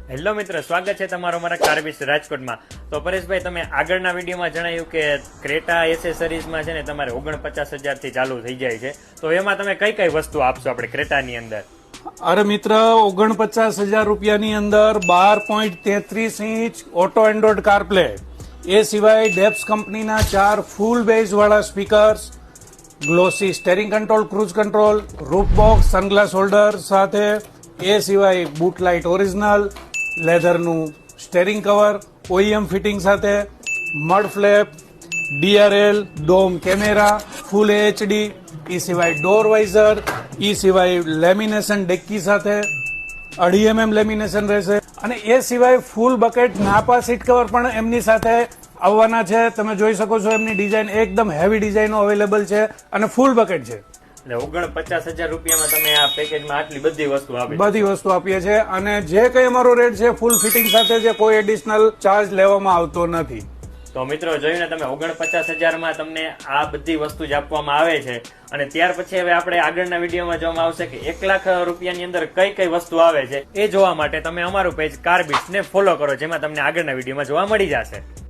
Hello મિત્રો, સ્વાગત છે તમારો મારા કાર્બિસ રાજકોટમાં. તો પરેશભાઈ, તમે આગળના વિડીયોમાં જણાવ્યું કે ક્રેટા એસેસરીઝમાં છે ને તમારે 49,000 થી ચાલુ થઈ જાય છે. તો એમાં તમે કઈ કઈ વસ્તુ આપશો આપણે ક્રેટાની અંદર? અરે મિત્ર, 49,000 રૂપિયાની અંદર 12.33 ઇંચ ઓટો એન્ડ્રોઇડ કારપ્લે, એ સિવાય ડેપ્સ કંપનીના 4 ફૂલ બેઝ વાળા speakers, glossy steering control, cruise control, roof box, sunglass holder સાથે, એ સિવાય બૂટ લાઇટ ઓરિજિનલ, લેધરનું સ્ટેરિંગ કવર, ઓઈએમ ફિટિંગ સાથે, mud flap, DRL, dome camera, full HD, એ સિવાય ડોર વાઇઝર, એ સિવાય લેમિનેશન ડેક્કી સાથે 2.5 mm લેમિનેશન રહેશે, અને એ સિવાય ફૂલ બકેટ નાપા સીટ કવર પણ એમની સાથે આવવાના છે. તમે જોઈ શકો છો એમની ડિઝાઇન એકદમ હેવી ડિઝાઇનો અવેલેબલ છે અને ફૂલ બકેટ છે. એટલે 49,000 રૂપિયામાં તમે આ પેકેજમાં આટલી બધી વસ્તુ આપી? બધી વસ્તુ આપીએ છીએ, અને જે કઈ અમારો રેટ છે ફૂલ ફિટિંગ સાથે છે, કોઈ એડિશનલ ચાર્જ લેવામાં આવતો નથી. તો મિત્રો, જોયું ને તમે, 49,000 તમને આ બધી વસ્તુ જ આપવામાં આવે છે. અને ત્યાર પછી હવે આપણે આગળના વિડીયોમાં જોવામાં આવશે કે 1 લાખ રૂપિયાની અંદર કઈ કઈ વસ્તુ આવે છે. એ જોવા માટે તમે અમારું પેજ કાર્બિટ્સ ને ફોલો કરો, જેમાં તમને આગળના વિડીયોમાં જોવા મળી જશે.